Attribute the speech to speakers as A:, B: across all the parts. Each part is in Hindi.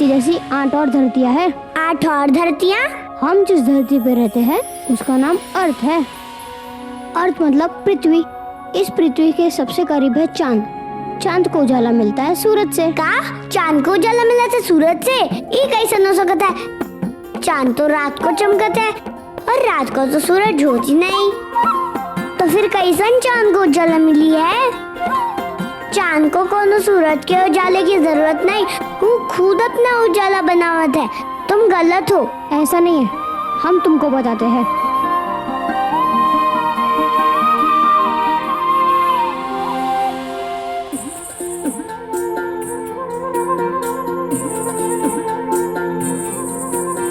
A: आपकी जैसी 8 और धरतियाँ हैं।
B: 8 और धरतियाँ?
A: हम जिस धरती पे रहते हैं उसका नाम अर्थ है। अर्थ मतलब पृथ्वी। इस पृथ्वी के सबसे करीब है चांद। चांद को उजाला मिलता है सूरज से।
B: का चांद को उजाला मिलता है सूरज से? ये कैसे हो सकता है? चांद तो रात को चमकता है और रात को तो सूरज होती नहीं। तो फिर कैसन चांद को उजाला मिली है? चांद को कोनो सूरज के उजाले की जरूरत नहीं, वो खुद अपना उजाला बनावत है। तुम गलत हो।
A: ऐसा नहीं है, हम तुमको बताते हैं।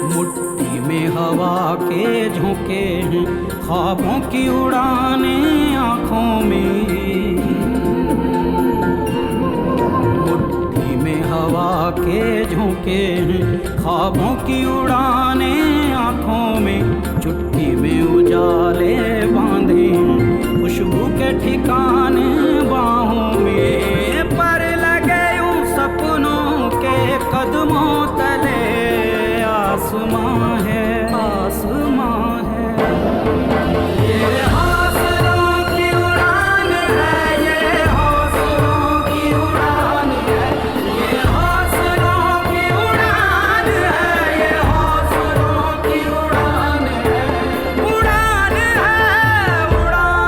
C: मुट्ठी में हवा के झोंके हैं, ख्वाबों की उड़ाने आँखों में। मुट्ठी में हवा के झोंके हैं, ख्वाबों की उड़ाने आँखों में। चुट्टी में उजाले बांधे हैं, खुशबू के ठिकाने बाहों में। पर लगे यूं सपनों के कदमों तले आसमां है, आसमां है। ये हौसलों की उड़ान है, ये हौसलों की उड़ान है। ये हौसलों की उड़ान है, ये हौसलों की उड़ान है। उड़ान है, उड़ान।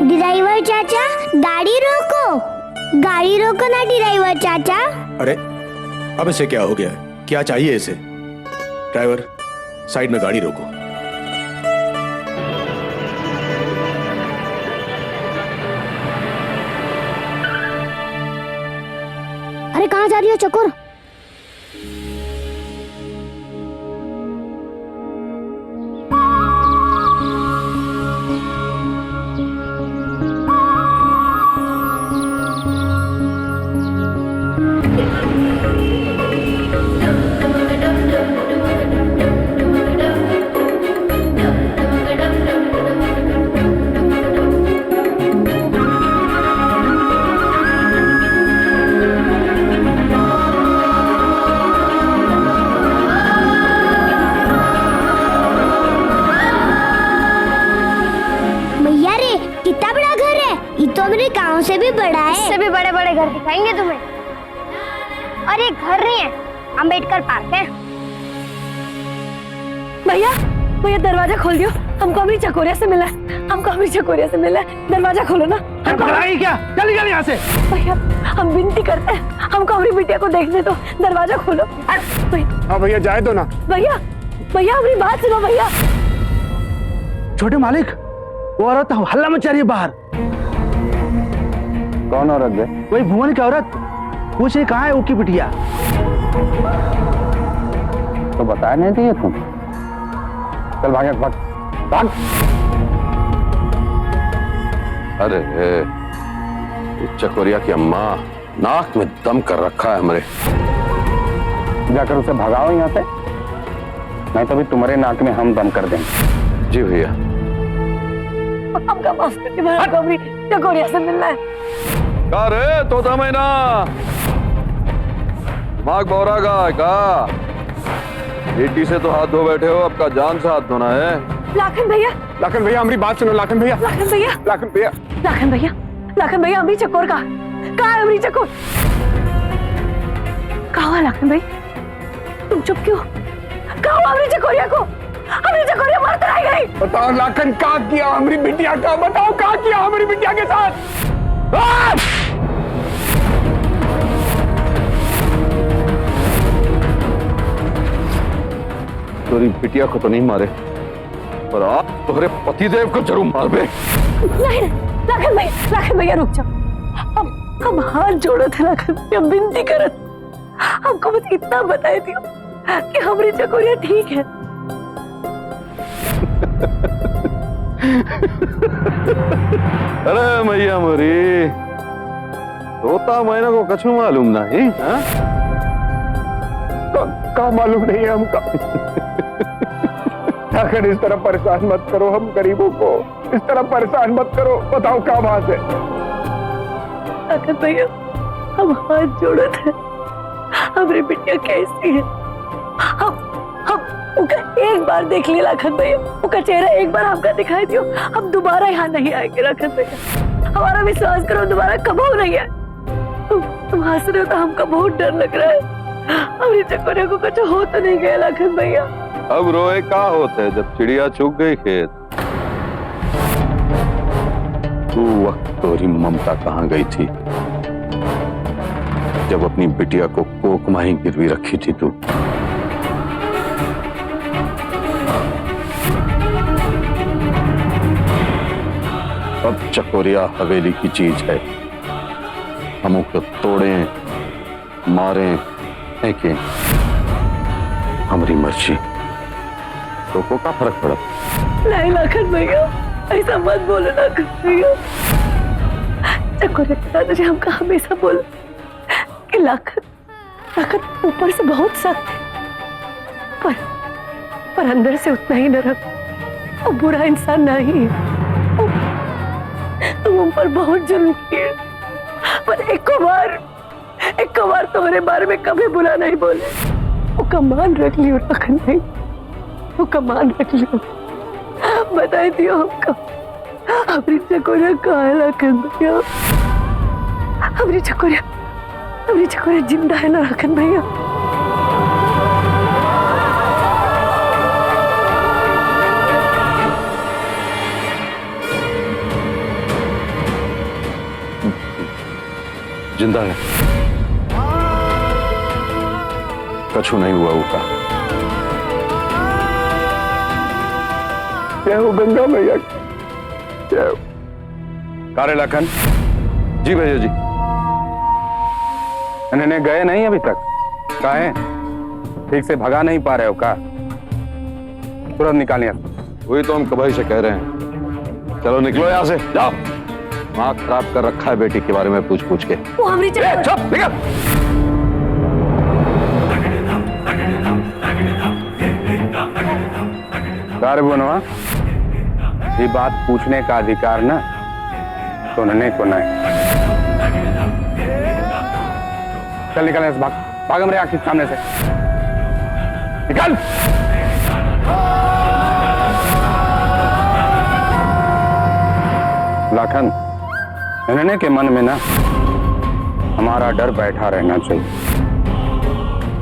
B: ड्राइवर चाचा, गाड़ी रोको। गाड़ी रोको ना ड्राइवर चाचा।
D: अरे अब इसे क्या हो गया? क्या चाहिए इसे? ड्राइवर, साइड में गाड़ी रोको।
A: अरे कहाँ जा रही हो चकोर?
B: भैया रे, कितना बड़ा घर है। ये तो मेरे गांव से भी बड़ा है।
A: इससे भी बड़े बड़े घर दिखाएंगे तुम्हें। और ये घर नहीं है, अंबेडकर पार्क है।
E: भैया, भैया दरवाजा खोल दियो। हमको अभी चकोरिया से मिला है। हमको अभी चकोरिया से मिला है। दरवाजा खोलो ना।
F: क्या चली जा यहाँ से।
E: भैया हम विनती करते हैं, हमको हमारी बिटिया को देखने दो। दरवाजा खोलो।
F: हाँ भैया, जाए दो ना।
E: भैया, भैया हमारी बात सुनो भैया।
F: छोटे मालिक, वो औरत हल्ला मचा रही है बाहर।
G: कौन औरत है?
F: वही भुवन की औरत। पूछे कहाँ है उसकी बिटिया।
G: तो बताया नहीं थी तुम। चल भाग भाग भाग। अरे चकोरिया की अम्मा नाक में दम कर रखा है हमरे। जाकर उसे भगाओ यहाँ से, नहीं तो भी तुम्हारे नाक में हम दम कर देंगे। जी भैया।
E: हमका माफ करके हमको अभी चकोरिया से मिलना है।
G: अरे तोता मैना, माँ बौरा का बेटी से तो हाथ धो बैठे हो, आपका जान से हाथ धोना है।
E: लाखन भैया,
F: लाखन भैया हमारी बात सुनो। लाखन भैया,
E: लाखन भैया,
F: लाखन भैया,
E: लाखन भैया, लाखन भैया अमरी चकोर कहाँ है? अमरी चकोर कहाँ हुआ? लाखन भाई तुम चुप क्यों? कहाँ हुआ अमरी चकोरिया को? अमरी चकोरिया मर तो नहीं गई।
F: बताओ लाखन, क्या किया हमारी बिटिया का? बताओ क्या किया हमारी बिटिया के साथ?
G: तेरी बिटिया को तो नहीं मारे, पर आप तुम्हारे पतिदेव को जरूर मार दे।
E: नहीं लाखन भैया रुक जाओ। हम हाथ जोड़ो थे लाखन भैया, विनती करत। हमको बस इतना बताए दियो कि हमारी चकोरिया ठीक है।
G: अरे मैया मोरी, तोता मैना को कछु मालूम नहीं।
F: का मालूम नहीं है हमका। आखिर इस तरह परेशान मत करो हम गरीबों को, इस तरह परेशान मत करो। बताओ क्या बात है?
E: लाखन भैया, हम हाथ जोड़ो थे। हमारी बिटिया कैसी है? हम उनका एक बार देख लिया लाखन भैया, उनका चेहरा एक बार हमका दिखाई दियो, हम दोबारा यहाँ नहीं आएंगे लाखन भैया। हमारा विश्वास करो, दोबारा कभी नहीं आए। तुम हंस रहे हो तो हमका बहुत डर लग रहा है। हमारी चकोरिया को कुछ हो तो नहीं गया लाखन भैया?
H: अब रोए का होता है जब चिड़िया चुग गई खेत। तू वक्त तोरी ममता कहाँ गई थी जब अपनी बिटिया को कोकमाही गिरवी रखी थी तू? अब चकोरिया हवेली की चीज है, हम उसको तोड़ें, मारें, फेंकें, हमारी मर्जी, तो को का फर्क पड़ा?
E: नहीं लाखन भैया, ऐसा मत बोलो लाखन भैया। चकोरिया दादाजी हमका हमेशा बोलो कि लाखन ऊपर से बहुत सख्त है, पर अंदर से उतना ही नरम और बुरा इंसान नहीं है। तुम उन पर बहुत जुल्म किए, पर एक बार तुम्हारे बारे में कभी बुरा नहीं बोले। वो कमान रख लियो लाखन भाई, वो कमान रख लियो। बता दियो हमको हमारी चकोरिया कहाँ है लाखन भैया? हमारी चकोरिया जिंदा है ना लाखन भैया?
H: जिंदा है, कछु नहीं हुआ उसका।
F: जय हो गंगा मैया, जय हो।
G: कारे लखन?
H: जी भैया जी।
G: इन्होंने गए नहीं अभी तक? काहे ठीक से भगा नहीं पा रहे हो का? तुरंत निकालिए।
H: वही तो हम कभी से कह रहे हैं, चलो निकलो यहाँ से, जाओ। आँख खराब कर रखा है बेटी के बारे में पूछ के।
E: वो हमारी चकोरिया।
H: चुप, निकल।
G: कारे बोनवा, ये बात पूछने का अधिकार ना सुनने को नहीं। चल निकल इस भाग मेरे आंख के सामने से निकल। लाखन, इन्होंने के मन में ना हमारा डर बैठा रहना चाहिए।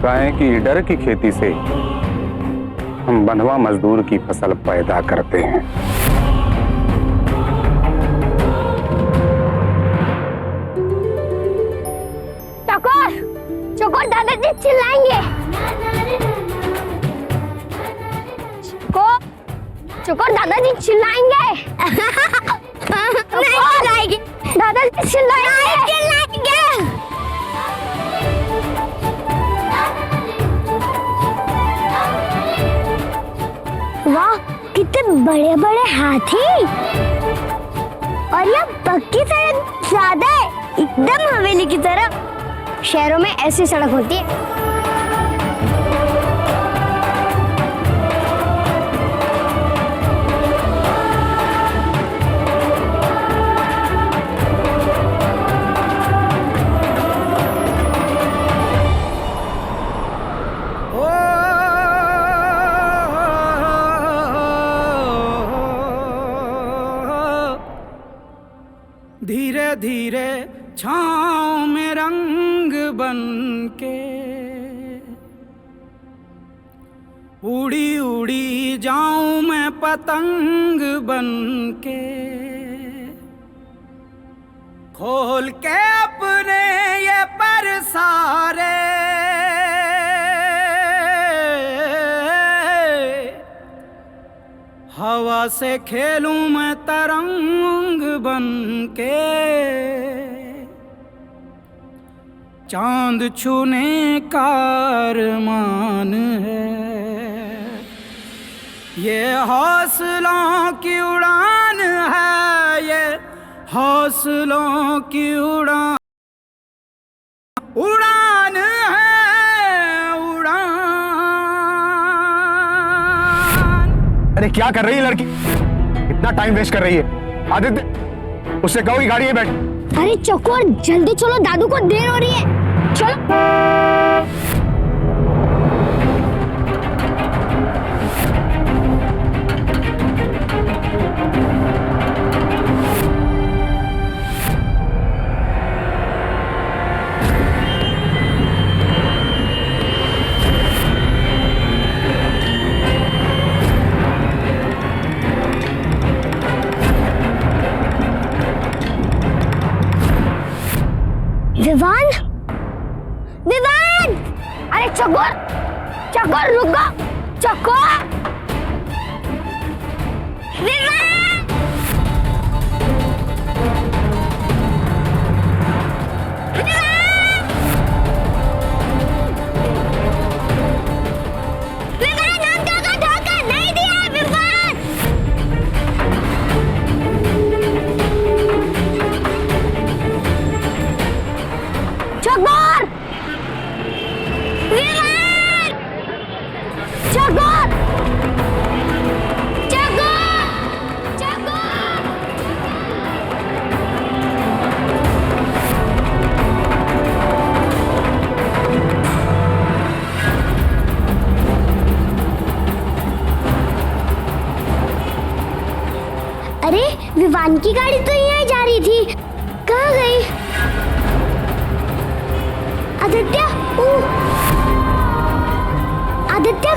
G: काहे कि डर की खेती से हम बंधुआ मजदूर की फसल पैदा करते हैं।
B: चकोर दादाजी चिल्लाएंगे। चकोर दादाजी चिल्लाएंगे। नहीं चिल्लाएंगे, दादाजी चिल्लाएंगे। वाह, कितने बड़े बड़े हाथी, और यह पक्की सड़क ज्यादा है, एकदम हवेली की तरह। शहरों में ऐसी सड़क होती है।
C: धीरे धीरे छाँव में रंग बन के उड़ी उड़ी जाऊं मैं पतंग बन के, खोल के अपने ये पर सारे हवा से खेलूं मैं तरंग बन के। चांद छूने का अरमान है, ये हौसलों की उड़ान है, ये हौसलों की उड़ान है, उड़ान।
F: अरे क्या कर रही है लड़की? इतना टाइम वेस्ट कर रही है। आदित्य, उससे कहो कि गाड़ी में बैठ।
A: अरे चकोर जल्दी चलो, दादू को देर हो रही है। चलो।
B: विवान, विवान!
A: अरे चकोर, चकोर रुको, चकोर।
B: विवान! विवान, हमको को धोखा नहीं दिया विवान!
A: चकोर,
B: विवान!
A: चकोर,
B: चकोर! चकोर! अरे विवान की गाड़ी तो यहीं जा रही थी, कहाँ गई? आदित्य, आदित्य